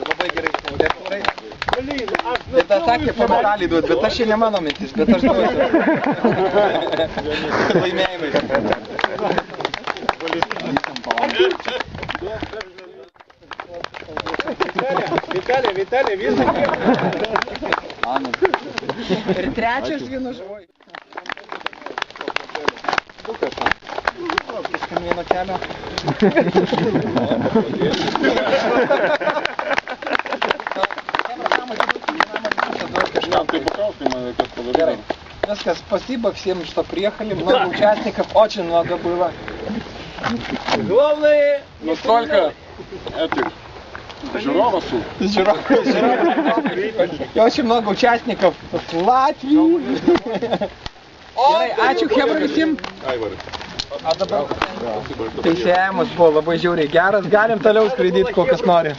Labai gerai išnaudėturai. Tai tą sakė, pamalį duot, bet aš čia ne mano mintis, bet aš duosiu. Laimėjimai. Vitalė, visą. Ir trečias vienas žvoj. Iš kamieno kelio. Gerai. Viskas, спасибо всем, что приехали. Много участников, очень много было. Главное, ну сколько этих жировов? И очень много участников с Латвии. Gerai, ačiū chebra visiems. A dabar teisėjimas buvo labai žiauriai geras, galim toliau skraidyti kokias nori.